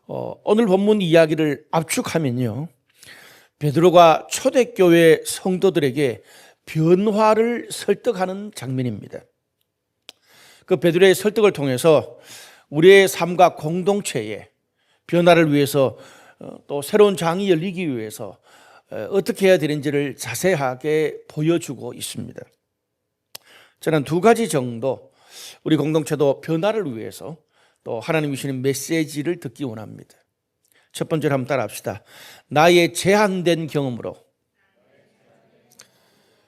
오늘 본문 이야기를 압축하면요, 베드로가 초대교회 성도들에게 변화를 설득하는 장면입니다. 그 베드로의 설득을 통해서 우리의 삶과 공동체의 변화를 위해서 또 새로운 장이 열리기 위해서 어떻게 해야 되는지를 자세하게 보여주고 있습니다. 저는 두 가지 정도 우리 공동체도 변화를 위해서 또 하나님이 주시는 메시지를 듣기 원합니다. 첫 번째로 한번 따라합시다. 나의 제한된 경험으로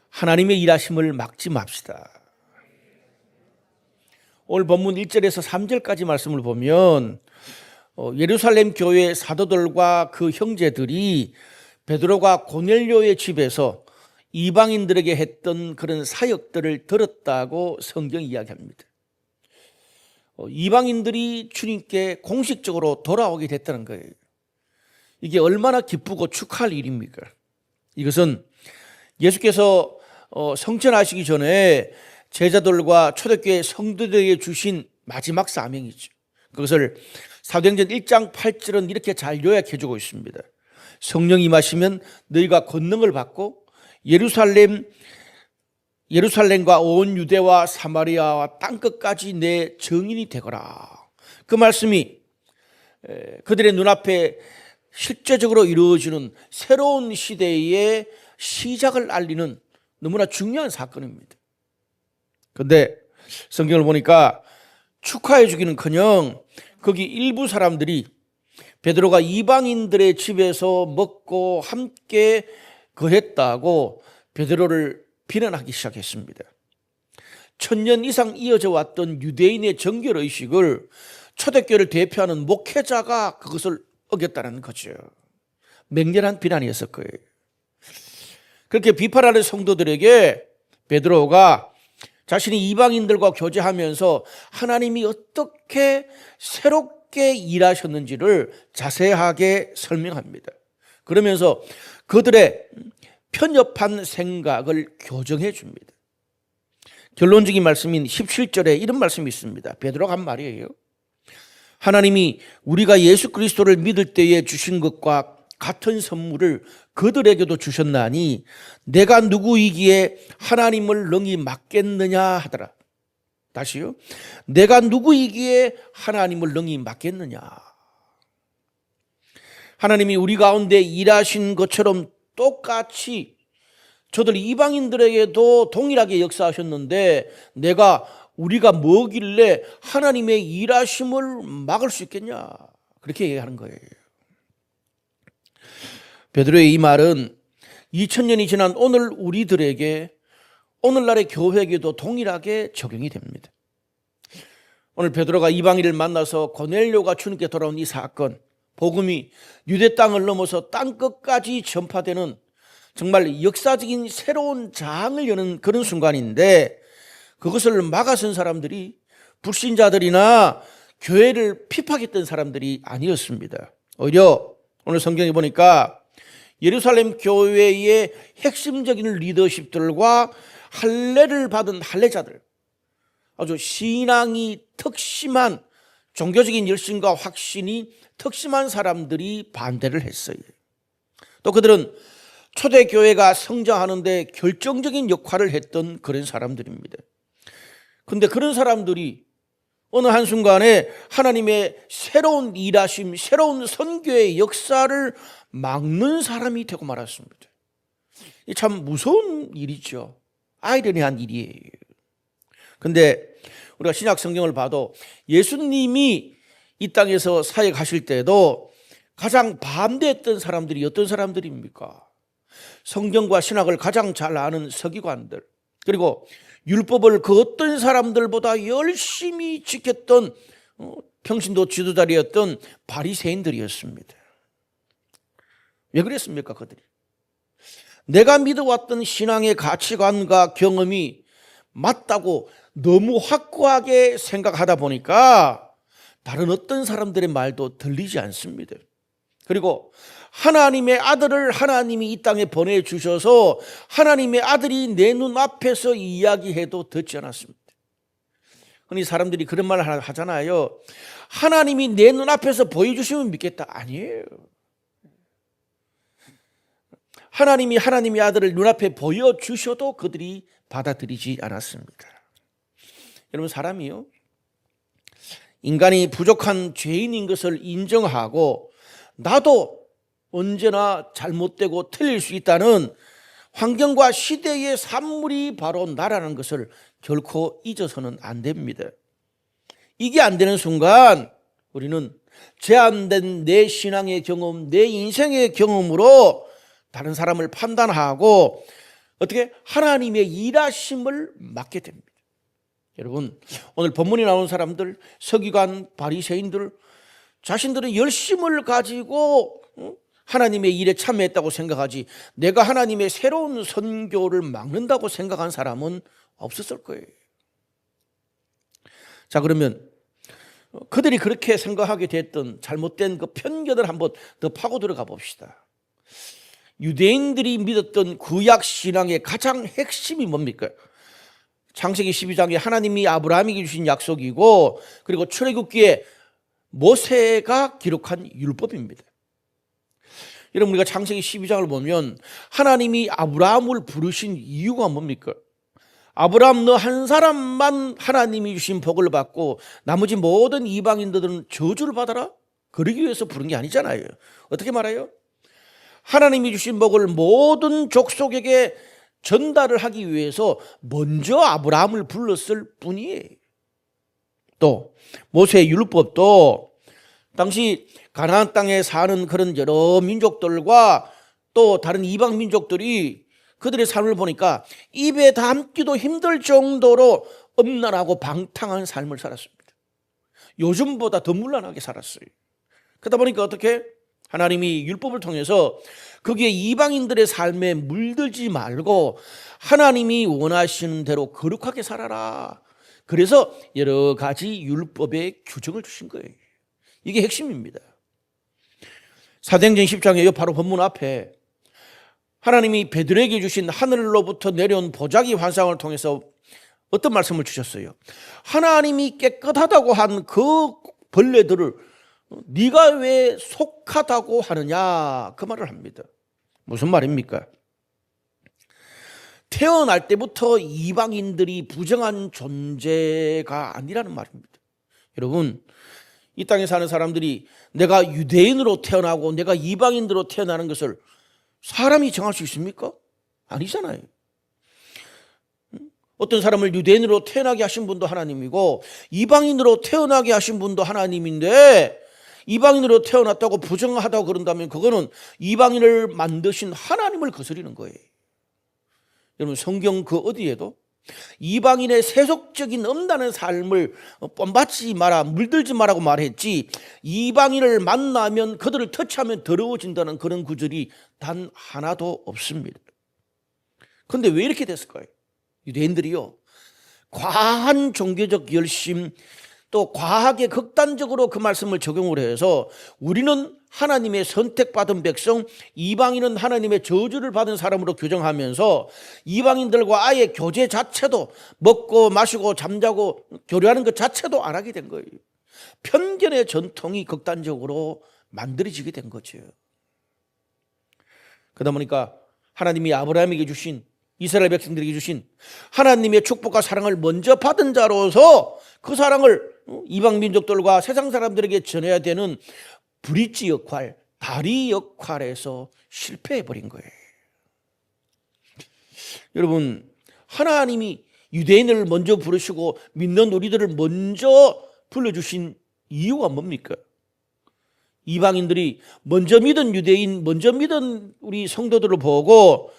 하나님의 일하심을 막지 맙시다. 오늘 본문 1절에서 3절까지 말씀을 보면 예루살렘 교회 사도들과 그 형제들이 베드로가 고넬료의 집에서 이방인들에게 했던 그런 사역들을 들었다고 성경이 이야기합니다. 이방인들이 주님께 공식적으로 돌아오게 됐다는 거예요. 이게 얼마나 기쁘고 축하할 일입니까? 이것은 예수께서 성천하시기 전에 제자들과 초대교회 성도들에게 주신 마지막 사명이죠. 그것을 사도행전 1장 8절은 이렇게 잘 요약해 주고 있습니다. 성령이 임하시면 너희가 권능을 받고 예루살렘과 온 유대와 사마리아와 땅끝까지 내 증인이 되거라. 그 말씀이 그들의 눈앞에 실제적으로 이루어지는 새로운 시대의 시작을 알리는 너무나 중요한 사건입니다. 그런데 성경을 보니까 축하해 주기는커녕 거기 일부 사람들이 베드로가 이방인들의 집에서 먹고 함께 거했다고 베드로를 비난하기 시작했습니다. 1000년 이상 이어져 왔던 유대인의 정결의식을 초대교회를 대표하는 목회자가 그것을 어겼다는 거죠. 맹렬한 비난이었을 거예요. 그렇게 비판하는 성도들에게 베드로가 자신이 이방인들과 교제하면서 하나님이 어떻게 새롭게 일하셨는지를 자세하게 설명합니다. 그러면서 그들의 편협한 생각을 교정해 줍니다. 결론적인 말씀인 17절에 이런 말씀이 있습니다. 베드로가 한 말이에요. 하나님이 우리가 예수 그리스도를 믿을 때에 주신 것과 같은 선물을 그들에게도 주셨나니 내가 누구이기에 하나님을 능히 맡겠느냐 하더라. 다시요. 내가 누구이기에 하나님을 능히 맡겠느냐. 하나님이 우리 가운데 일하신 것처럼 똑같이 저들 이방인들에게도 동일하게 역사하셨는데 우리가 뭐길래 하나님의 일하심을 막을 수 있겠냐. 그렇게 얘기하는 거예요. 베드로의 이 말은 2000년이 지난 오늘 우리들에게 오늘날의 교회에게도 동일하게 적용이 됩니다. 오늘 베드로가 이방인을 만나서 고넬료가 주님께 돌아온 이 사건, 복음이 유대 땅을 넘어서 땅끝까지 전파되는 정말 역사적인 새로운 장을 여는 그런 순간인데 그것을 막아선 사람들이 불신자들이나 교회를 핍박했던 사람들이 아니었습니다. 오히려 오늘 성경에 보니까 예루살렘 교회의 핵심적인 리더십들과 할례를 받은 할례자들, 아주 신앙이 특심한 종교적인 열심과 확신이 특심한 사람들이 반대를 했어요. 또 그들은 초대교회가 성장하는 데 결정적인 역할을 했던 그런 사람들입니다. 그런데 그런 사람들이 어느 한순간에 하나님의 새로운 일하심, 새로운 선교의 역사를 막는 사람이 되고 말았습니다. 이 참 무서운 일이죠. 아이러니한 일이에요. 그런데 우리가 신약 성경을 봐도 예수님이 이 땅에서 사역하실 때도 가장 반대했던 사람들이 어떤 사람들입니까? 성경과 신학을 가장 잘 아는 서기관들, 그리고 율법을 그 어떤 사람들보다 열심히 지켰던 평신도 지도자리였던 바리새인들이었습니다. 왜 그랬습니까? 그들이 내가 믿어왔던 신앙의 가치관과 경험이 맞다고 너무 확고하게 생각하다 보니까 다른 어떤 사람들의 말도 들리지 않습니다. 그리고 하나님의 아들을 하나님이 이 땅에 보내주셔서 하나님의 아들이 내 눈앞에서 이야기해도 듣지 않았습니다. 흔히 사람들이 그런 말을 하잖아요. 하나님이 내 눈앞에서 보여주시면 믿겠다. 아니에요. 하나님이 하나님의 아들을 눈앞에 보여주셔도 그들이 받아들이지 않았습니다. 여러분, 사람이요, 인간이 부족한 죄인인 것을 인정하고 나도 언제나 잘못되고 틀릴 수 있다는 환경과 시대의 산물이 바로 나라는 것을 결코 잊어서는 안 됩니다. 이게 안 되는 순간 우리는 제한된 내 신앙의 경험, 내 인생의 경험으로 다른 사람을 판단하고 어떻게 하나님의 일하심을 맡게 됩니다. 여러분, 오늘 본문에 나온 사람들, 서기관, 바리새인들, 자신들의 열심을 가지고 하나님의 일에 참여했다고 생각하지 내가 하나님의 새로운 선교를 막는다고 생각한 사람은 없었을 거예요. 자, 그러면 그들이 그렇게 생각하게 됐던 잘못된 그 편견을 한번 더 파고 들어가 봅시다. 유대인들이 믿었던 구약 신앙의 가장 핵심이 뭡니까? 창세기 12장에 하나님이 아브라함에게 주신 약속이고, 그리고 출애굽기에 모세가 기록한 율법입니다. 여러분, 우리가 창세기 12장을 보면 하나님이 아브라함을 부르신 이유가 뭡니까? 아브라함 너 한 사람만 하나님이 주신 복을 받고 나머지 모든 이방인들은 저주를 받아라? 그러기 위해서 부른 게 아니잖아요. 어떻게 말해요? 하나님이 주신 복을 모든 족속에게 전달을 하기 위해서 먼저 아브라함을 불렀을 뿐이에요. 또 모세의 율법도 당시 가나안 땅에 사는 그런 여러 민족들과 또 다른 이방 민족들이 그들의 삶을 보니까 입에 담기도 힘들 정도로 엄란하고 방탕한 삶을 살았습니다. 요즘보다 더 문란하게 살았어요. 그러다 보니까 어떻게? 하나님이 율법을 통해서 거기에 이방인들의 삶에 물들지 말고 하나님이 원하시는 대로 거룩하게 살아라. 그래서 여러 가지 율법의 규정을 주신 거예요. 이게 핵심입니다. 사도행전 10장에 바로 본문 앞에 하나님이 베드로에게 주신 하늘로부터 내려온 보자기 환상을 통해서 어떤 말씀을 주셨어요? 하나님이 깨끗하다고 한 그 벌레들을 네가 왜 속하다고 하느냐, 그 말을 합니다. 무슨 말입니까? 태어날 때부터 이방인들이 부정한 존재가 아니라는 말입니다. 여러분, 이 땅에 사는 사람들이 내가 유대인으로 태어나고 내가 이방인으로 태어나는 것을 사람이 정할 수 있습니까? 아니잖아요. 어떤 사람을 유대인으로 태어나게 하신 분도 하나님이고 이방인으로 태어나게 하신 분도 하나님인데, 이방인으로 태어났다고 부정하다고 그런다면 그거는 이방인을 만드신 하나님을 거스리는 거예요. 여러분, 성경 그 어디에도 이방인의 세속적인 엄단한 삶을 뽐받지 마라, 물들지 마라고 말했지, 이방인을 만나면 그들을 터치하면 더러워진다는 그런 구절이 단 하나도 없습니다. 그런데 왜 이렇게 됐을까요? 유대인들이요, 과한 종교적 열심, 또 과하게 극단적으로 그 말씀을 적용을 해서 우리는 하나님의 선택받은 백성, 이방인은 하나님의 저주를 받은 사람으로 규정하면서 이방인들과 아예 교제 자체도, 먹고 마시고 잠자고 교류하는 것 자체도 안 하게 된 거예요. 편견의 전통이 극단적으로 만들어지게 된 거죠. 그러다 보니까 하나님이 아브라함에게 주신, 이스라엘 백성들에게 주신 하나님의 축복과 사랑을 먼저 받은 자로서 그 사랑을 이방 민족들과 세상 사람들에게 전해야 되는 브릿지 역할, 다리 역할에서 실패해버린 거예요. 여러분, 하나님이 유대인을 먼저 부르시고 믿는 우리들을 먼저 불러주신 이유가 뭡니까? 이방인들이 먼저 믿은 유대인, 먼저 믿은 우리 성도들을 보고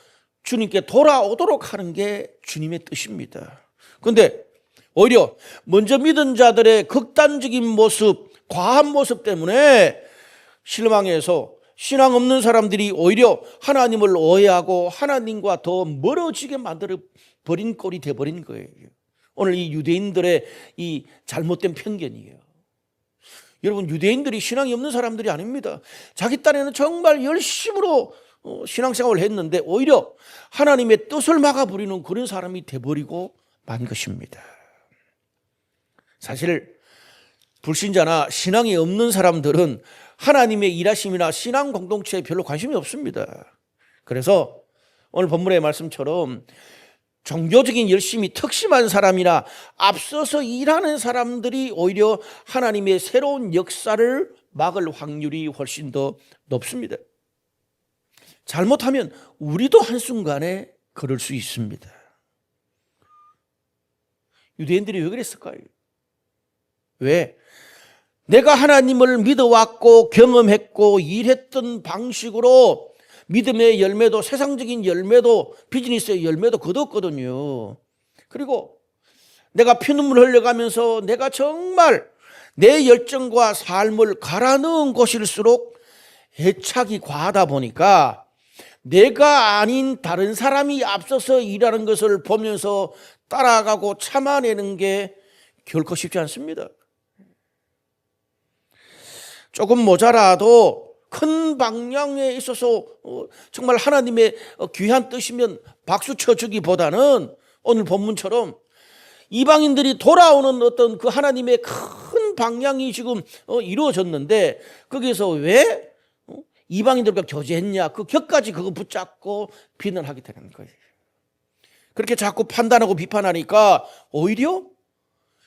주님께 돌아오도록 하는 게 주님의 뜻입니다. 그런데 오히려 먼저 믿은 자들의 극단적인 모습, 과한 모습 때문에 실망해서 신앙 없는 사람들이 오히려 하나님을 오해하고 하나님과 더 멀어지게 만들어 버린 꼴이 돼버린 거예요. 오늘 이 유대인들의 이 잘못된 편견이에요. 여러분, 유대인들이 신앙이 없는 사람들이 아닙니다. 자기 딴에는 정말 열심으로 신앙생활을 했는데 오히려 하나님의 뜻을 막아버리는 그런 사람이 돼버리고 만 것입니다. 사실 불신자나 신앙이 없는 사람들은 하나님의 일하심이나 신앙 공동체에 별로 관심이 없습니다. 그래서 오늘 본문의 말씀처럼 종교적인 열심이 특심한 사람이나 앞서서 일하는 사람들이 오히려 하나님의 새로운 역사를 막을 확률이 훨씬 더 높습니다. 잘못하면 우리도 한순간에 그럴 수 있습니다. 유대인들이 왜 그랬을까요? 왜? 내가 하나님을 믿어왔고 경험했고 일했던 방식으로 믿음의 열매도 세상적인 열매도 비즈니스의 열매도 거뒀거든요. 그리고 내가 피눈물 흘려가면서 내가 정말 내 열정과 삶을 갈아 넣은 곳일수록 애착이 과하다 보니까 내가 아닌 다른 사람이 앞서서 일하는 것을 보면서 따라가고 참아내는 게 결코 쉽지 않습니다. 조금 모자라도 큰 방향에 있어서 정말 하나님의 귀한 뜻이면 박수 쳐주기보다는 오늘 본문처럼 이방인들이 돌아오는 어떤 그 하나님의 큰 방향이 지금 이루어졌는데 거기에서 왜 이방인들과 교제했냐, 그 격까지 그거 붙잡고 비난하게 되는 거예요. 그렇게 자꾸 판단하고 비판하니까 오히려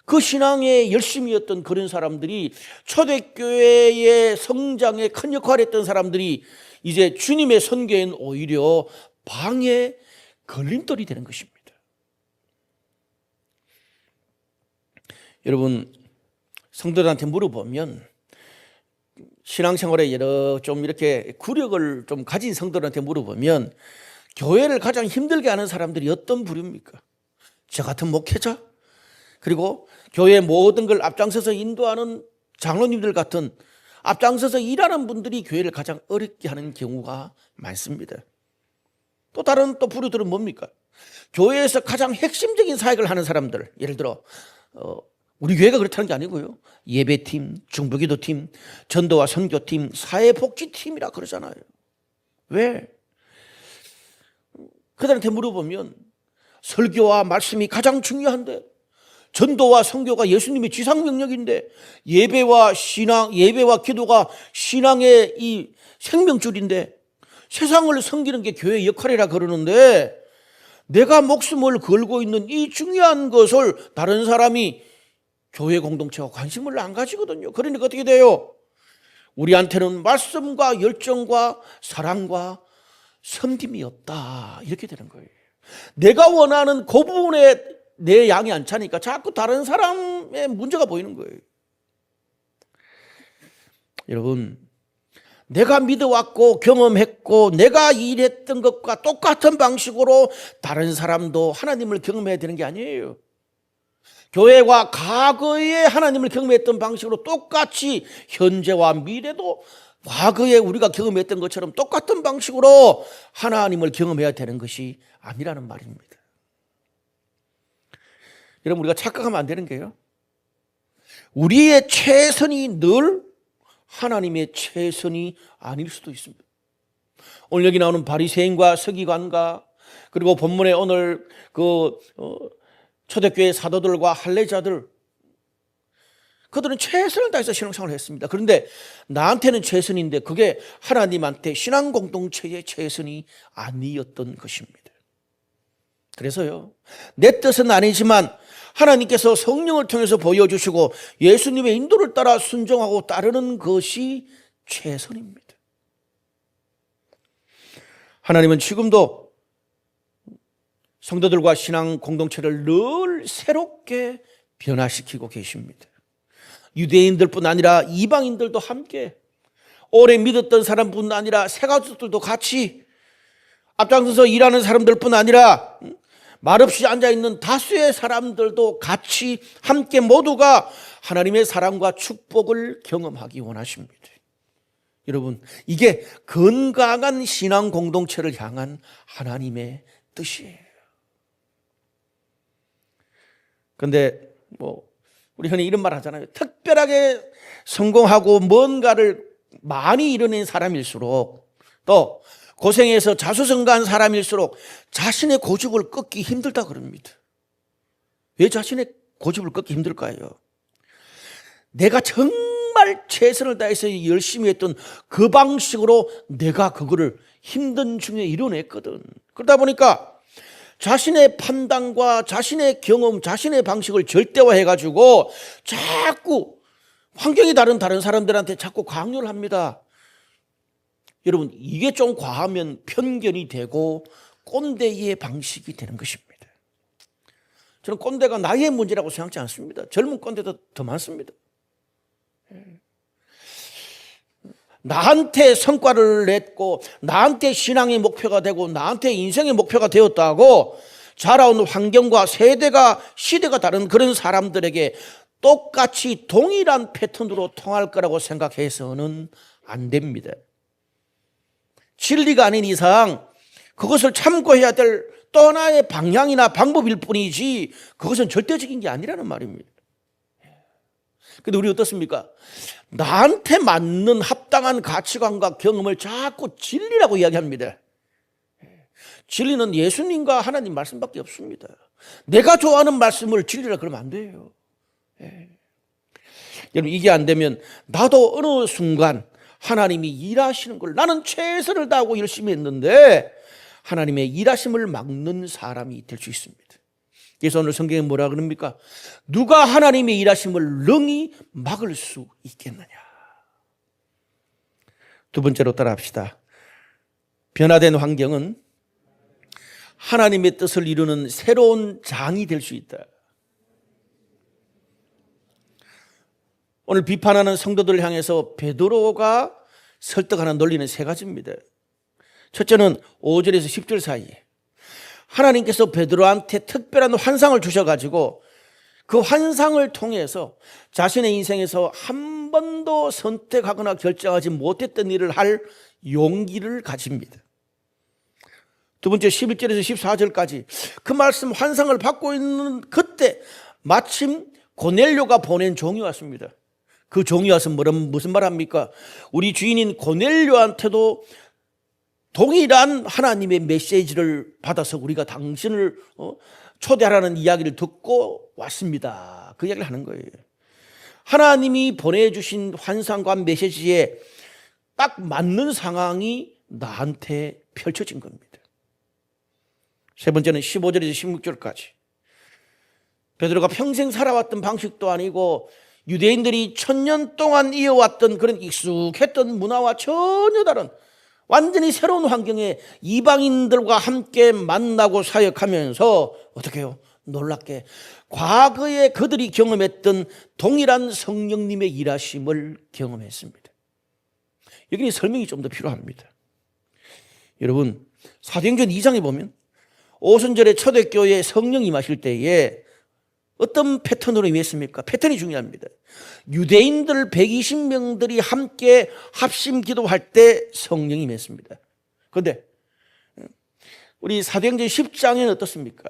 그 신앙에 열심이었던 그런 사람들이 초대교회의 성장에 큰 역할을 했던 사람들이 이제 주님의 선교엔 오히려 방해 걸림돌이 되는 것입니다. 여러분, 성도들한테 물어보면 신앙생활에 좀 이렇게 구력을 좀 가진 성도들한테 물어보면 교회를 가장 힘들게 하는 사람들이 어떤 부류입니까? 저 같은 목회자, 그리고 교회 모든 걸 앞장서서 인도하는 장로님들 같은 앞장서서 일하는 분들이 교회를 가장 어렵게 하는 경우가 많습니다. 또 다른 부류들은 뭡니까? 교회에서 가장 핵심적인 사역을 하는 사람들, 예를 들어 우리 교회가 그렇다는 게 아니고요, 예배팀, 중보기도팀, 전도와 선교팀, 사회복지팀이라 그러잖아요. 왜? 그들한테 물어보면 설교와 말씀이 가장 중요한데, 전도와 선교가 예수님의 지상명령인데, 예배와 기도가 신앙의 이 생명줄인데, 세상을 섬기는 게 교회의 역할이라 그러는데, 내가 목숨을 걸고 있는 이 중요한 것을 다른 사람이 교회 공동체가 관심을 안 가지거든요. 그러니까 어떻게 돼요? 우리한테는 말씀과 열정과 사랑과 섬김이 없다, 이렇게 되는 거예요. 내가 원하는 그 부분에 내 양이 안 차니까 자꾸 다른 사람의 문제가 보이는 거예요. 여러분, 내가 믿어왔고 경험했고 내가 일했던 것과 똑같은 방식으로 다른 사람도 하나님을 경험해야 되는 게 아니에요. 교회가 과거에 하나님을 경험했던 방식으로 똑같이 현재와 미래도 과거에 우리가 경험했던 것처럼 똑같은 방식으로 하나님을 경험해야 되는 것이 아니라는 말입니다. 여러분, 우리가 착각하면 안 되는 게요, 우리의 최선이 늘 하나님의 최선이 아닐 수도 있습니다. 오늘 여기 나오는 바리새인과 서기관과 그리고 본문에 오늘 초대교회 사도들과 할례자들, 그들은 최선을 다해서 신앙생활을 했습니다. 그런데 나한테는 최선인데 그게 하나님한테 신앙 공동체의 최선이 아니었던 것입니다. 그래서요, 내 뜻은 아니지만 하나님께서 성령을 통해서 보여주시고 예수님의 인도를 따라 순종하고 따르는 것이 최선입니다. 하나님은 지금도 성도들과 신앙 공동체를 늘 새롭게 변화시키고 계십니다. 유대인들뿐 아니라 이방인들도 함께, 오래 믿었던 사람뿐 아니라 새가족들도 같이, 앞장서서 일하는 사람들뿐 아니라 말없이 앉아있는 다수의 사람들도 같이 함께 모두가 하나님의 사랑과 축복을 경험하기 원하십니다. 여러분, 이게 건강한 신앙 공동체를 향한 하나님의 뜻이에요. 그런데 우리 흔히 이런 말 하잖아요. 특별하게 성공하고 뭔가를 많이 이뤄낸 사람일수록, 또 고생해서 자수성가한 사람일수록 자신의 고집을 꺾기 힘들다 그럽니다. 왜 자신의 고집을 꺾기 힘들까요? 내가 정말 최선을 다해서 열심히 했던 그 방식으로 내가 그거를 힘든 중에 이뤄냈거든. 그러다 보니까 자신의 판단과 자신의 경험, 자신의 방식을 절대화해가지고 자꾸 환경이 다른 사람들한테 자꾸 강요를 합니다. 여러분, 이게 좀 과하면 편견이 되고 꼰대의 방식이 되는 것입니다. 저는 꼰대가 나이의 문제라고 생각하지 않습니다. 젊은 꼰대도 더 많습니다. 나한테 성과를 냈고 나한테 신앙의 목표가 되고 나한테 인생의 목표가 되었다고 자라온 환경과 세대가 시대가 다른 그런 사람들에게 똑같이 동일한 패턴으로 통할 거라고 생각해서는 안 됩니다. 진리가 아닌 이상 그것을 참고해야 될 또 하나의 방향이나 방법일 뿐이지 그것은 절대적인 게 아니라는 말입니다. 근데 우리 어떻습니까? 나한테 맞는 합당한 가치관과 경험을 자꾸 진리라고 이야기합니다. 진리는 예수님과 하나님 말씀밖에 없습니다. 내가 좋아하는 말씀을 진리라 그러면 안 돼요. 여러분, 이게 안 되면 나도 어느 순간 하나님이 일하시는 걸 나는 최선을 다하고 열심히 했는데 하나님의 일하심을 막는 사람이 될 수 있습니다. 그래서 오늘 성경에 뭐라 그럽니까? 누가 하나님의 일하심을 능히 막을 수 있겠느냐. 두 번째로 따라합시다. 변화된 환경은 하나님의 뜻을 이루는 새로운 장이 될 수 있다. 오늘 비판하는 성도들을 향해서 베드로가 설득하는 논리는 세 가지입니다. 첫째는 5절에서 10절 사이에 하나님께서 베드로한테 특별한 환상을 주셔가지고 그 환상을 통해서 자신의 인생에서 한 번도 선택하거나 결정하지 못했던 일을 할 용기를 가집니다. 두 번째 11절에서 14절까지 그 말씀 환상을 받고 있는 그때 마침 고넬료가 보낸 종이 왔습니다. 그 종이 와서 무슨 말 합니까? 우리 주인인 고넬료한테도 동일한 하나님의 메시지를 받아서 우리가 당신을 초대하라는 이야기를 듣고 왔습니다. 그 이야기를 하는 거예요. 하나님이 보내주신 환상과 메시지에 딱 맞는 상황이 나한테 펼쳐진 겁니다. 세 번째는 15절에서 16절까지 베드로가 평생 살아왔던 방식도 아니고 유대인들이 1000년 동안 이어왔던 그런 익숙했던 문화와 전혀 다른 완전히 새로운 환경에 이방인들과 함께 만나고 사역하면서 어떻게 해요? 놀랍게 과거에 그들이 경험했던 동일한 성령님의 일하심을 경험했습니다. 여기는 설명이 좀 더 필요합니다. 여러분, 사도행전 2장에 보면 오순절에 초대교회에 성령이 임하실 때에 어떤 패턴으로 임했습니까? 패턴이 중요합니다. 유대인들 120명들이 함께 합심 기도할 때 성령이 임했습니다. 그런데 우리 사도행전 10장에는 어떻습니까?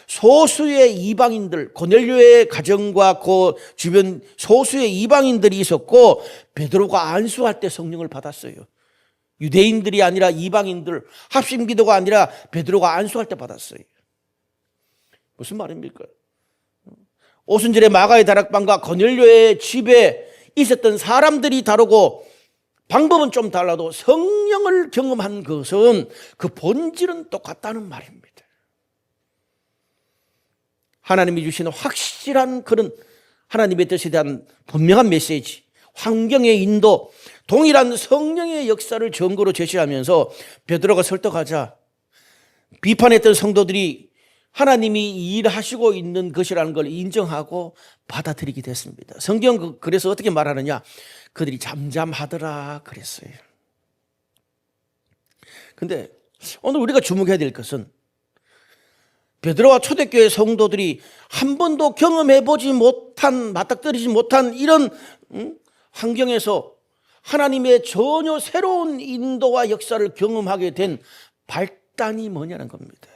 소수의 이방인들, 고넬료의 가정과 그 주변 소수의 이방인들이 있었고 베드로가 안수할 때 성령을 받았어요. 유대인들이 아니라 이방인들, 합심 기도가 아니라 베드로가 안수할 때 받았어요. 무슨 말입니까? 오순절에 마가의 다락방과 고넬료의 집에 있었던 사람들이 다르고 방법은 좀 달라도 성령을 경험한 것은 그 본질은 똑같다는 말입니다. 하나님이 주시는 확실한 그런 하나님의 뜻에 대한 분명한 메시지, 환경의 인도, 동일한 성령의 역사를 증거로 제시하면서 베드로가 설득하자 비판했던 성도들이 하나님이 일하시고 있는 것이라는 걸 인정하고 받아들이게 됐습니다. 성경 그래서 어떻게 말하느냐? 그들이 잠잠하더라 그랬어요. 근데 오늘 우리가 주목해야 될 것은 베드로와 초대교회 성도들이 한 번도 경험해보지 못한, 맞닥뜨리지 못한 이런 환경에서 하나님의 전혀 새로운 인도와 역사를 경험하게 된 발단이 뭐냐는 겁니다.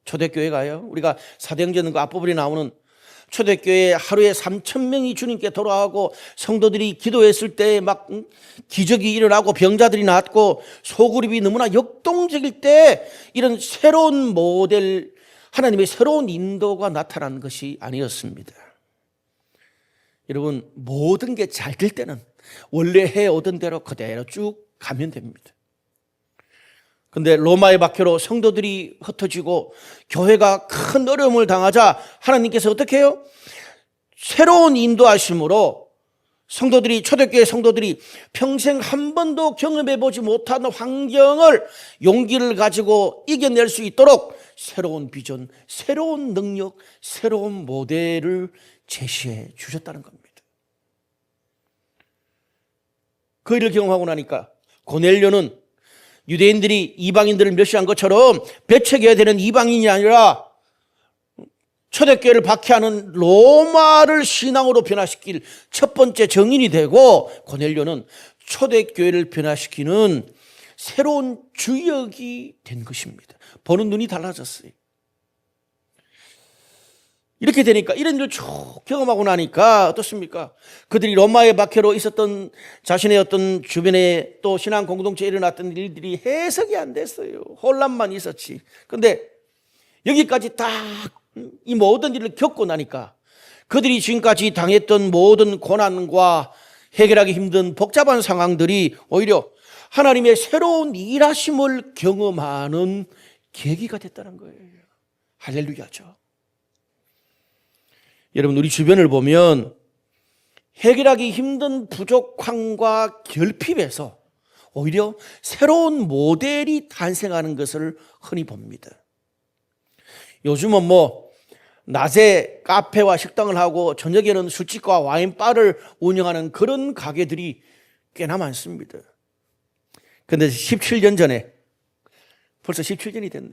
초대교회가요, 우리가 사도행전 그 앞부분에 나오는 초대교회 하루에 3000명이 주님께 돌아가고 성도들이 기도했을 때 막 기적이 일어나고 병자들이 낫고 소그룹이 너무나 역동적일 때 이런 새로운 모델, 하나님의 새로운 인도가 나타난 것이 아니었습니다. 여러분, 모든 게 잘 될 때는 원래 해오던 대로 그대로 쭉 가면 됩니다. 근데 로마의 박해로 성도들이 흩어지고 교회가 큰 어려움을 당하자 하나님께서 어떻게 해요? 새로운 인도하심으로 초대교회 성도들이 평생 한 번도 경험해보지 못한 환경을 용기를 가지고 이겨낼 수 있도록 새로운 비전, 새로운 능력, 새로운 모델을 제시해 주셨다는 겁니다. 그 일을 경험하고 나니까 고넬료는 유대인들이 이방인들을 멸시한 것처럼 배척해야 되는 이방인이 아니라 초대교회를 박해하는 로마를 신앙으로 변화시킬 첫 번째 정인이 되고, 고넬료는 초대교회를 변화시키는 새로운 주역이 된 것입니다. 보는 눈이 달라졌어요. 이렇게 되니까, 이런 일을 쭉 경험하고 나니까 어떻습니까? 그들이 로마의 박해로 있었던 자신의 어떤 주변에 또 신앙 공동체에 일어났던 일들이 해석이 안 됐어요. 혼란만 있었지. 근데 여기까지 딱 이 모든 일을 겪고 나니까 그들이 지금까지 당했던 모든 고난과 해결하기 힘든 복잡한 상황들이 오히려 하나님의 새로운 일하심을 경험하는 계기가 됐다는 거예요. 할렐루야죠. 여러분, 우리 주변을 보면 해결하기 힘든 부족함과 결핍에서 오히려 새로운 모델이 탄생하는 것을 흔히 봅니다. 요즘은 낮에 카페와 식당을 하고 저녁에는 술집과 와인바를 운영하는 그런 가게들이 꽤나 많습니다. 그런데 17년 전에, 벌써 17년이 됐네요.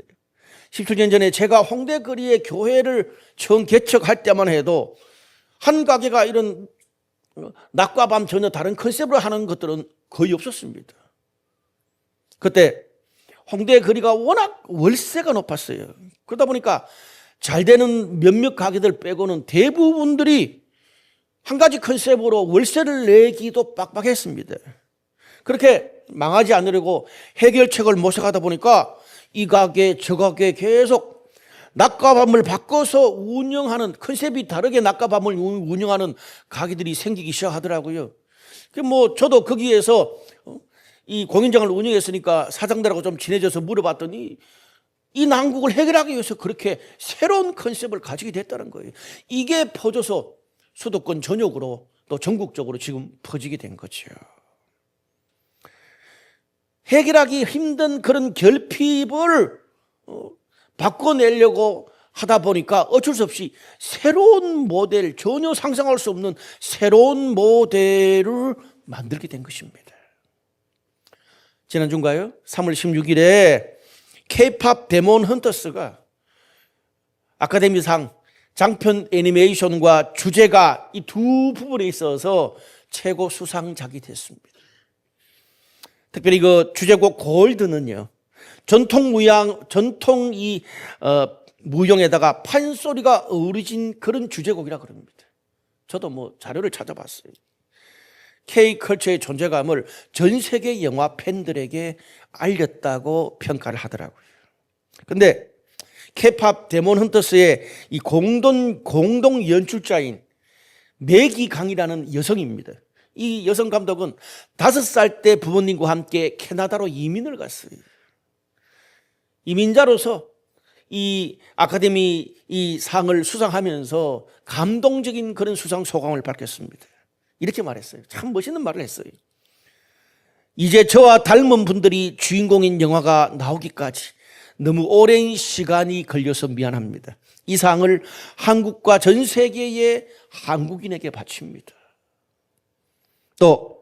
17년 전에 제가 홍대 거리에 교회를 처음 개척할 때만 해도 한 가게가 이런 낮과 밤 전혀 다른 컨셉으로 하는 것들은 거의 없었습니다. 그때 홍대 거리가 워낙 월세가 높았어요. 그러다 보니까 잘 되는 몇몇 가게들 빼고는 대부분들이 한 가지 컨셉으로 월세를 내기도 빡빡했습니다. 그렇게 망하지 않으려고 해결책을 모색하다 보니까 이 가게 저 가게 계속 낮과 밤을 바꿔서 운영하는, 컨셉이 다르게 낮과 밤을 운영하는 가게들이 생기기 시작하더라고요. 저도 거기에서 이 공연장을 운영했으니까 사장들하고 좀 친해져서 물어봤더니 이 난국을 해결하기 위해서 그렇게 새로운 컨셉을 가지게 됐다는 거예요. 이게 퍼져서 수도권 전역으로 또 전국적으로 지금 퍼지게 된 거죠. 해결하기 힘든 그런 결핍을 바꿔내려고 하다 보니까 어쩔 수 없이 새로운 모델, 전혀 상상할 수 없는 새로운 모델을 만들게 된 것입니다. 지난주인가요? 3월 16일에 K-팝 데몬 헌터스가 아카데미상 장편 애니메이션과 주제가 이 두 부분에 있어서 최고 수상작이 됐습니다. 특별히 그 주제곡 골드는요, 무용에다가 판소리가 어우러진 그런 주제곡이라 그럽니다. 저도 자료를 찾아봤어요. K-컬처의 존재감을 전 세계 영화 팬들에게 알렸다고 평가를 하더라고요. 근데 K-팝 데몬 헌터스의 이 공동 연출자인 매기 강이라는 여성입니다. 이 여성 감독은 5살 때 부모님과 함께 캐나다로 이민을 갔어요. 이민자로서 이 아카데미 이 상을 수상하면서 감동적인 그런 수상 소감을 밝혔습니다. 이렇게 말했어요. 참 멋있는 말을 했어요. 이제 저와 닮은 분들이 주인공인 영화가 나오기까지 너무 오랜 시간이 걸려서 미안합니다. 이 상을 한국과 전 세계의 한국인에게 바칩니다. 또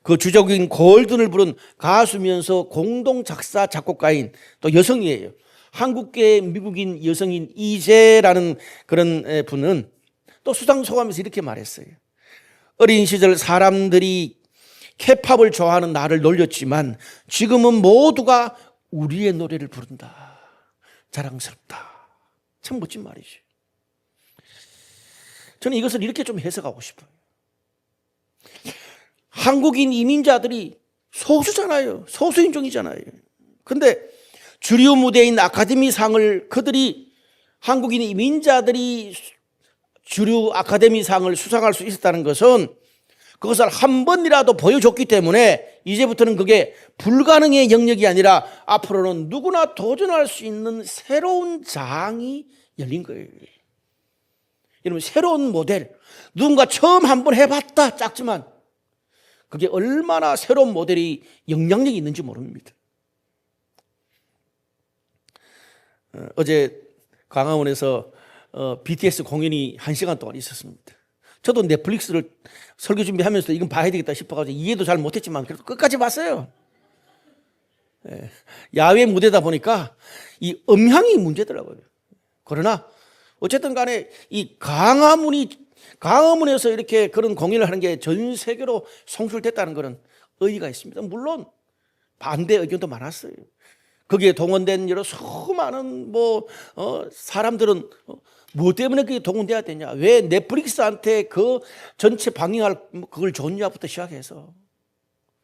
그 주적인 골든을 부른 가수면서 공동 작사 작곡가인 또 여성이에요. 한국계 미국인 여성인 이재라는 그런 분은 또 수상 소감에서 이렇게 말했어요. 어린 시절 사람들이 K-팝을 좋아하는 나를 놀렸지만 지금은 모두가 우리의 노래를 부른다. 자랑스럽다. 참 멋진 말이죠. 저는 이것을 이렇게 좀 해석하고 싶어요. 한국인 이민자들이 소수잖아요. 소수인종이잖아요. 근데 주류 무대인 아카데미상을 그들이 한국인 이민자들이 주류 아카데미상을 수상할 수 있었다는 것은 그것을 한 번이라도 보여줬기 때문에 이제부터는 그게 불가능의 영역이 아니라 앞으로는 누구나 도전할 수 있는 새로운 장이 열린 거예요. 여러분, 새로운 모델, 누군가 처음 한번 해봤다, 작지만 그게 얼마나 새로운 모델이 영향력이 있는지 모릅니다. 어제 광화문에서 BTS 공연이 1시간 동안 있었습니다. 저도 넷플릭스를 설교 준비하면서 이건 봐야 되겠다 싶어가지고 이해도 잘 못했지만 그래도 끝까지 봤어요. 야외 무대다 보니까 이 음향이 문제더라고요. 그러나 어쨌든 간에 이 광화문에서 이렇게 그런 공연을 하는 게 전 세계로 송출됐다는 것은 의의가 있습니다. 물론 반대 의견도 많았어요. 거기에 동원된 여러 수많은 사람들은 뭐 때문에 그게 동원돼야 되냐? 왜 넷플릭스한테 그 전체 방영할 그걸 줬냐부터 시작해서.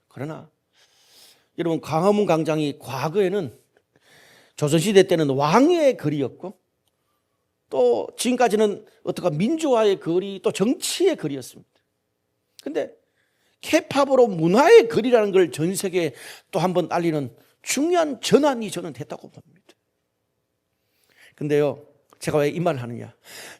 그러나 여러분, 광화문 광장이 과거에는 조선시대 때는 왕의 거리였고 또 지금까지는 어떻게 민주화의 거리 또 정치의 거리였습니다. 근데 케이팝으로 문화의 거리라는 걸 전 세계에 또 한 번 알리는 중요한 전환이 저는 됐다고 봅니다. 근데요, 제가 왜 이 말을 하느냐?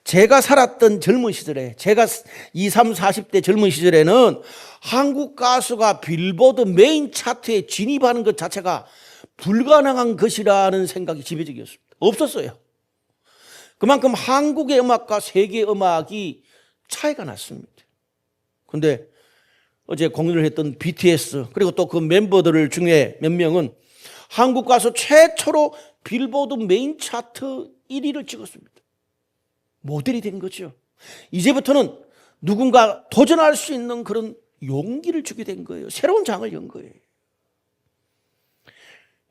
제가 살았던 젊은 시절에, 제가 20, 30, 40대 젊은 시절에는 한국 가수가 빌보드 메인 차트에 진입하는 것 자체가 불가능한 것이라는 생각이 지배적이었습니다. 없었어요. 그만큼 한국의 음악과 세계의 음악이 차이가 났습니다. 그런데 어제 공연을 했던 BTS 그리고 또 그 멤버들 중에 몇 명은 한국 가수 최초로 빌보드 메인 차트 1위를 찍었습니다. 모델이 된 거죠. 이제부터는 누군가 도전할 수 있는 그런 용기를 주게 된 거예요. 새로운 장을 연 거예요.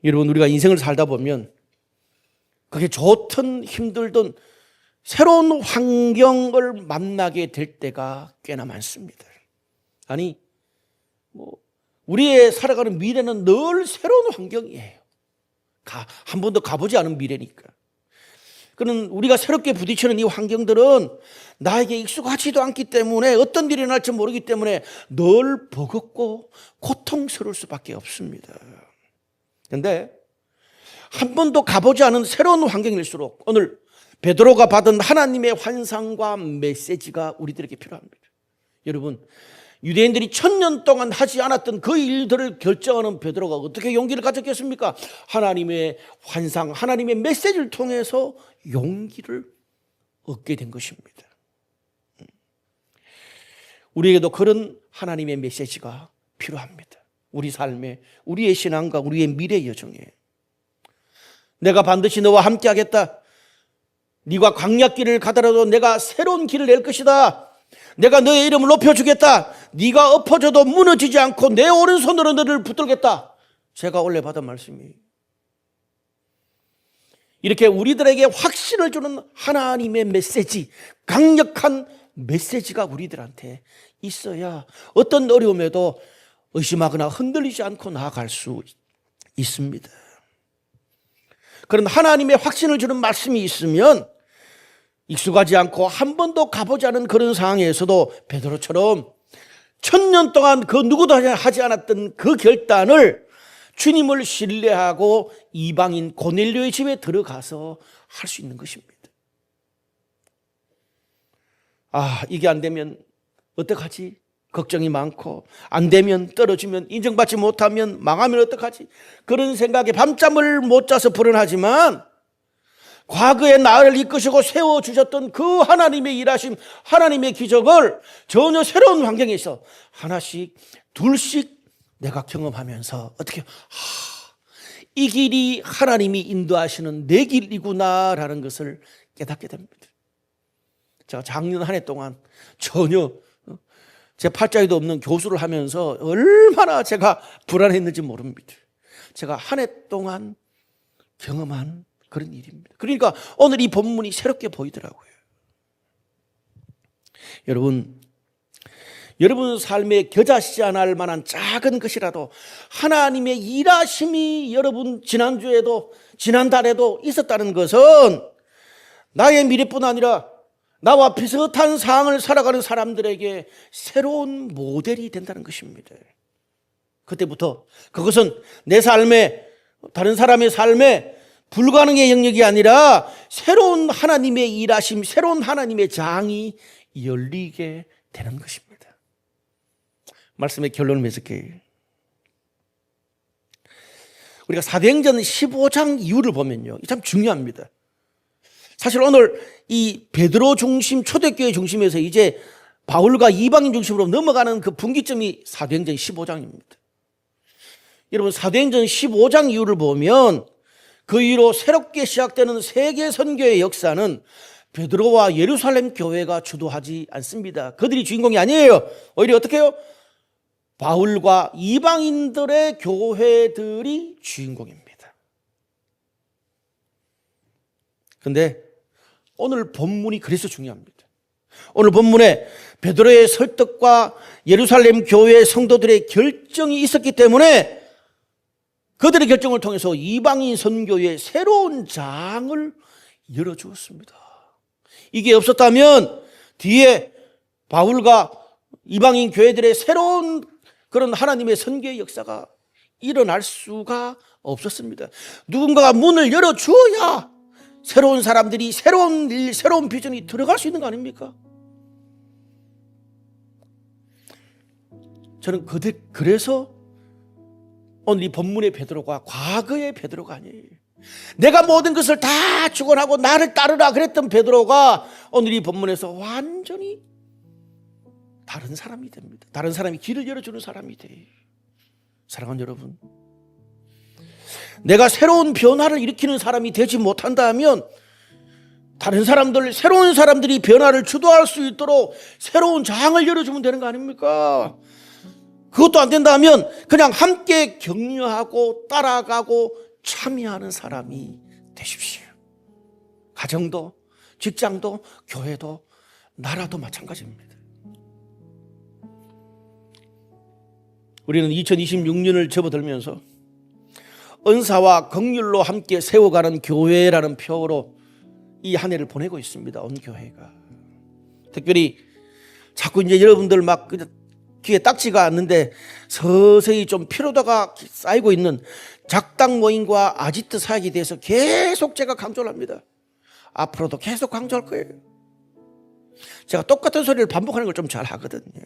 여러분, 우리가 인생을 살다 보면 그게 좋든 힘들든 새로운 환경을 만나게 될 때가 꽤나 많습니다. 아니, 우리의 살아가는 미래는 늘 새로운 환경이에요. 한 번도 가보지 않은 미래니까. 그는 우리가 새롭게 부딪히는 이 환경들은 나에게 익숙하지도 않기 때문에 어떤 일이 날지 모르기 때문에 늘 버겁고 고통스러울 수밖에 없습니다. 그런데 한 번도 가보지 않은 새로운 환경일수록 오늘 베드로가 받은 하나님의 환상과 메시지가 우리들에게 필요합니다. 여러분, 유대인들이 1000년 동안 하지 않았던 그 일들을 결정하는 베드로가 어떻게 용기를 가졌겠습니까? 하나님의 환상, 하나님의 메시지를 통해서 용기를 얻게 된 것입니다. 우리에게도 그런 하나님의 메시지가 필요합니다. 우리 삶에, 우리의 신앙과 우리의 미래 여정에. 내가 반드시 너와 함께 하겠다. 네가 광야길을 가더라도 내가 새로운 길을 낼 것이다. 내가 너의 이름을 높여주겠다. 네가 엎어져도 무너지지 않고 내 오른손으로 너를 붙들겠다. 제가 원래 받은 말씀이에요. 이렇게 우리들에게 확신을 주는 하나님의 메시지, 강력한 메시지가 우리들한테 있어야 어떤 어려움에도 의심하거나 흔들리지 않고 나아갈 수 있습니다. 그런 하나님의 확신을 주는 말씀이 있으면 익숙하지 않고 한 번도 가보지 않은 그런 상황에서도 베드로처럼 1000년 동안 그 누구도 하지 않았던 그 결단을 주님을 신뢰하고 이방인 고넬료의 집에 들어가서 할 수 있는 것입니다. 이게 안 되면 어떡하지? 걱정이 많고, 안 되면 떨어지면, 인정받지 못하면, 망하면 어떡하지? 그런 생각에 밤잠을 못 자서 불안하지만 과거에 나를 이끄시고 세워주셨던 그 하나님의 일하심, 하나님의 기적을 전혀 새로운 환경에서 하나씩 둘씩 내가 경험하면서 어떻게 이 길이 하나님이 인도하시는 내 길이구나라는 것을 깨닫게 됩니다. 제가 작년 한 해 동안 전혀 제 팔자에도 없는 교수를 하면서 얼마나 제가 불안했는지 모릅니다. 제가 한 해 동안 경험한 그런 일입니다. 그러니까 오늘 이 본문이 새롭게 보이더라고요. 여러분 삶에 겨자씨 않을 만한 작은 것이라도 하나님의 일하심이 여러분 지난주에도 지난달에도 있었다는 것은 나의 미래뿐 아니라 나와 비슷한 상황을 살아가는 사람들에게 새로운 모델이 된다는 것입니다. 그때부터 그것은 내 삶에, 다른 사람의 삶에 불가능의 영역이 아니라 새로운 하나님의 일하심, 새로운 하나님의 장이 열리게 되는 것입니다. 말씀의 결론을 맺을게요. 우리가 사도행전 15장 이후를 보면요, 참 중요합니다. 사실 오늘 이 베드로 중심, 초대교회 중심에서 이제 바울과 이방인 중심으로 넘어가는 그 분기점이 사도행전 15장입니다. 여러분, 사도행전 15장 이후를 보면 그 이후로 새롭게 시작되는 세계 선교의 역사는 베드로와 예루살렘 교회가 주도하지 않습니다. 그들이 주인공이 아니에요. 오히려 어떻게 해요? 바울과 이방인들의 교회들이 주인공입니다. 그런데 오늘 본문이 그래서 중요합니다. 오늘 본문에 베드로의 설득과 예루살렘 교회 성도들의 결정이 있었기 때문에 그들의 결정을 통해서 이방인 선교의 새로운 장을 열어주었습니다. 이게 없었다면 뒤에 바울과 이방인 교회들의 새로운 그런 하나님의 선교의 역사가 일어날 수가 없었습니다. 누군가가 문을 열어주어야 새로운 사람들이 새로운 일, 새로운 비전이 들어갈 수 있는 거 아닙니까? 저는 그래서 오늘 이 본문의 베드로가 과거의 베드로가 아니에요. 내가 모든 것을 다 주관하고 나를 따르라 그랬던 베드로가 오늘 이 본문에서 완전히 다른 사람이 됩니다. 다른 사람이 길을 열어주는 사람이 돼요. 사랑하는 여러분, 내가 새로운 변화를 일으키는 사람이 되지 못한다면 다른 사람들, 새로운 사람들이 변화를 주도할 수 있도록 새로운 장을 열어주면 되는 거 아닙니까? 그것도 안 된다면 그냥 함께 격려하고 따라가고 참여하는 사람이 되십시오. 가정도, 직장도, 교회도, 나라도 마찬가지입니다. 우리는 2026년을 접어들면서 은사와 긍휼로 함께 세워가는 교회라는 표어로 이 한 해를 보내고 있습니다. 온 교회가. 특별히 자꾸 이제 여러분들 막 귀에 딱지가 않는데 서서히 좀 피로도가 쌓이고 있는 작당 모임과 아지트 사역에 대해서 계속 제가 강조를 합니다. 앞으로도 계속 강조할 거예요. 제가 똑같은 소리를 반복하는 걸 좀 잘 하거든요.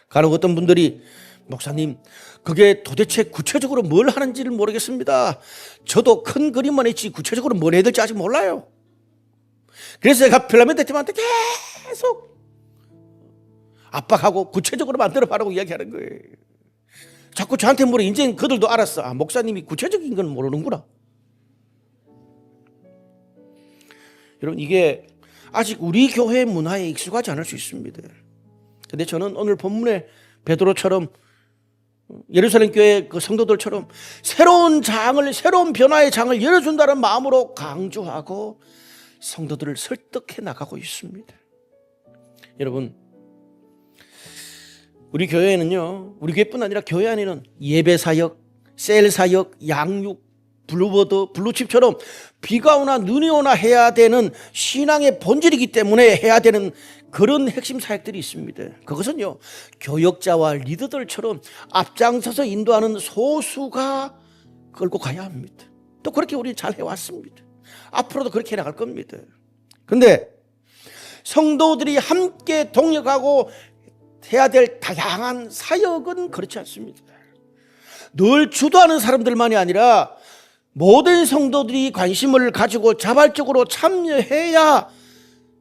간혹 어떤 분들이 목사님, 그게 도대체 구체적으로 뭘 하는지를 모르겠습니다. 저도 큰 그림만 했지 구체적으로 뭘 해야 될지 아직 몰라요. 그래서 제가 필라멘트 팀한테 계속 압박하고 구체적으로 만들어 봐라고 이야기하는 거예요. 자꾸 저한테 물어. 이제 그들도 알았어. 아, 목사님이 구체적인 건 모르는구나. 여러분, 이게 아직 우리 교회 문화에 익숙하지 않을 수 있습니다. 그런데 저는 오늘 본문에 베드로처럼 예루살렘 교회 그 성도들처럼 새로운 장을, 새로운 변화의 장을 열어준다는 마음으로 강조하고 성도들을 설득해 나가고 있습니다. 여러분, 우리 교회에는요, 우리 교회뿐 아니라 교회 안에는 예배 사역, 셀 사역, 양육, 블루버드, 블루칩처럼 비가 오나 눈이 오나 해야 되는 신앙의 본질이기 때문에 해야 되는 그런 핵심 사역들이 있습니다. 그것은요, 교역자와 리더들처럼 앞장서서 인도하는 소수가 끌고 가야 합니다. 또 그렇게 우리는 잘 해왔습니다. 앞으로도 그렇게 나갈 겁니다. 그런데 성도들이 함께 동역하고 해야 될 다양한 사역은 그렇지 않습니다. 늘 주도하는 사람들만이 아니라 모든 성도들이 관심을 가지고 자발적으로 참여해야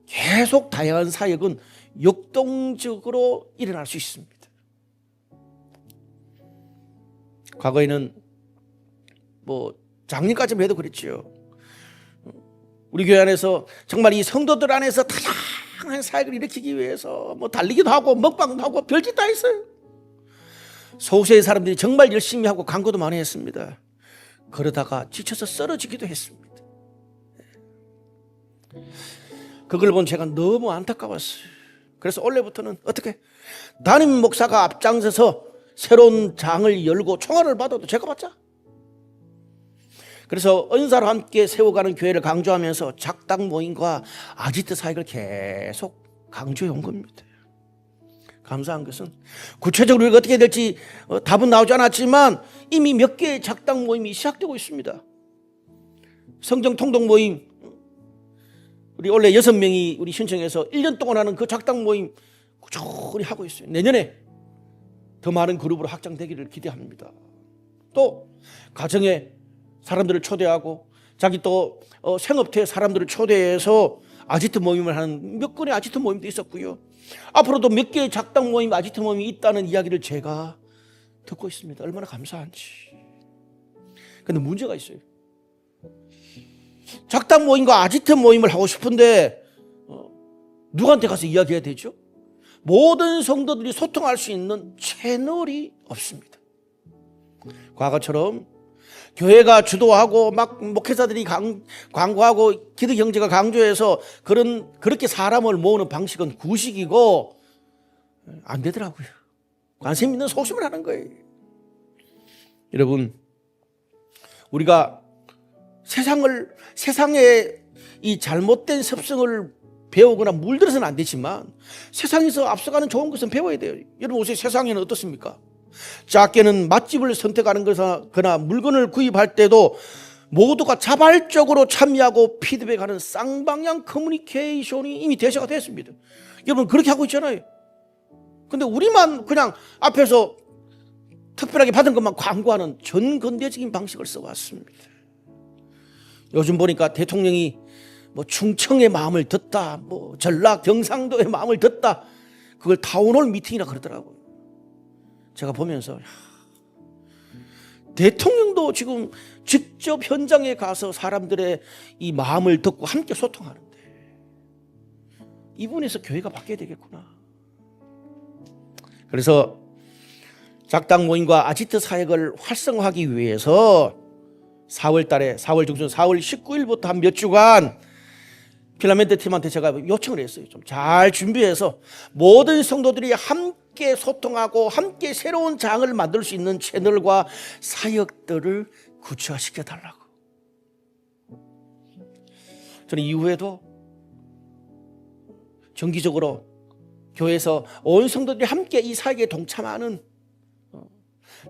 계속 다양한 사역은 역동적으로 일어날 수 있습니다. 과거에는 작년까지만 해도 그랬죠. 우리 교회 안에서 정말 이 성도들 안에서 다양한 사역을 일으키기 위해서 달리기도 하고 먹방도 하고 별짓 다 했어요. 소수의 사람들이 정말 열심히 하고 광고도 많이 했습니다. 그러다가 지쳐서 쓰러지기도 했습니다. 그걸 본 제가 너무 안타까웠어요. 그래서 올해부터는 어떻게 담임 목사가 앞장서서 새로운 장을 열고 총알을 받아도 제가 받자. 그래서 은사로 함께 세워가는 교회를 강조하면서 작당 모임과 아지트 사역을 계속 강조해 온 겁니다. 감사한 것은 구체적으로 우리가 어떻게 될지 답은 나오지 않았지만 이미 몇 개의 작당 모임이 시작되고 있습니다. 성경 통독 모임, 우리 원래 6명이 우리 신청해서 1년 동안 하는 그 작당 모임 꾸준히 하고 있어요. 내년에 더 많은 그룹으로 확장되기를 기대합니다. 또 가정에 사람들을 초대하고 자기 또 생업체 사람들을 초대해서 아지트 모임을 하는 몇 건의 아지트 모임도 있었고요. 앞으로도 몇 개의 작당 모임, 아지트 모임이 있다는 이야기를 제가 듣고 있습니다. 얼마나 감사한지. 그런데 문제가 있어요. 작당 모임과 아지트 모임을 하고 싶은데 누구한테 가서 이야기해야 되죠? 모든 성도들이 소통할 수 있는 채널이 없습니다. 과거처럼 교회가 주도하고 막 목회자들이 광고하고 기득 형제가 강조해서 그렇게 사람을 모으는 방식은 구식이고 안 되더라고요. 관심 있는 소심을 하는 거예요. 여러분, 우리가 세상의 이 잘못된 습성을 배우거나 물들어서는 안 되지만 세상에서 앞서가는 좋은 것은 배워야 돼요. 여러분 오세요. 세상에는 어떻습니까? 작게는 맛집을 선택하는 거나 물건을 구입할 때도 모두가 자발적으로 참여하고 피드백하는 쌍방향 커뮤니케이션이 이미 대세가 됐습니다. 여러분 그렇게 하고 있잖아요. 근데 우리만 그냥 앞에서 특별하게 받은 것만 광고하는 전근대적인 방식을 써왔습니다. 요즘 보니까 대통령이 충청의 마음을 듣다, 전라 경상도의 마음을 듣다, 그걸 타운홀 미팅이라 그러더라고요. 제가 보면서 대통령도 지금 직접 현장에 가서 사람들의 이 마음을 듣고 함께 소통하는데 이분에서 교회가 바뀌어야 되겠구나. 그래서 작당 모임과 아지트 사역을 활성화하기 위해서 4월 중순 4월 19일부터 한 몇 주간 필라멘트 팀한테 제가 요청을 했어요. 좀 잘 준비해서 모든 성도들이 함께 소통하고 함께 새로운 장을 만들 수 있는 채널과 사역들을 구체화시켜 달라고. 저는 이후에도 정기적으로 교회에서 온 성도들이 함께 이 사역에 동참하는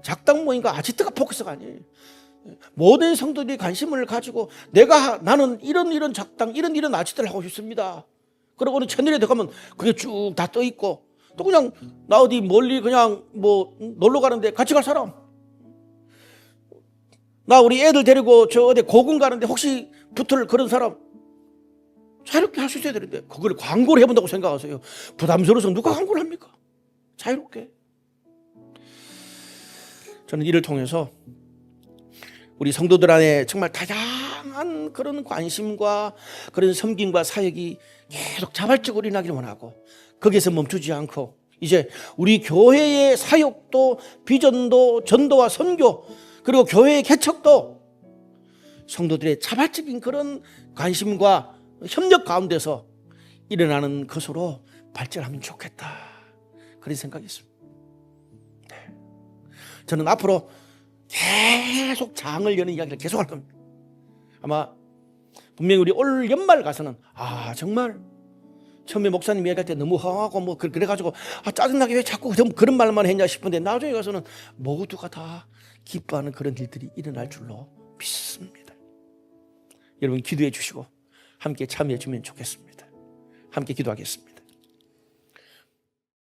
작당 모임과 아지트가 포커스가 아니에요. 모든 성도들이 관심을 가지고 나는 이런 작당 이런 아지트를 하고 싶습니다. 그리고 어느 채널에 들어가면 그게 쭉 다 떠 있고 또 그냥 나 어디 멀리 그냥 놀러 가는데 같이 갈 사람, 나 우리 애들 데리고 저 어디 고군 가는데 혹시 붙을 그런 사람 자유롭게 할 수 있어야 되는데 그걸 광고를 해본다고 생각하세요. 부담스러워서 누가 광고를 합니까? 자유롭게. 저는 이를 통해서 우리 성도들 안에 정말 다양한 그런 관심과 그런 섬김과 사역이 계속 자발적으로 일어나기를 원하고 거기에서 멈추지 않고 이제 우리 교회의 사역도 비전도 전도와 선교 그리고 교회의 개척도 성도들의 자발적인 그런 관심과 협력 가운데서 일어나는 것으로 발전하면 좋겠다. 그런 생각이 있습니다. 네. 저는 앞으로 계속 장을 여는 이야기를 계속 할 겁니다. 아마 분명히 우리 올 연말 가서는 정말 처음에 목사님 얘기할 때 너무 허하고 그래가지고 짜증나게 왜 자꾸 그런 말만 했냐 싶은데 나중에 가서는 모두가 다 기뻐하는 그런 일들이 일어날 줄로 믿습니다. 여러분 기도해 주시고 함께 참여해 주면 좋겠습니다. 함께 기도하겠습니다.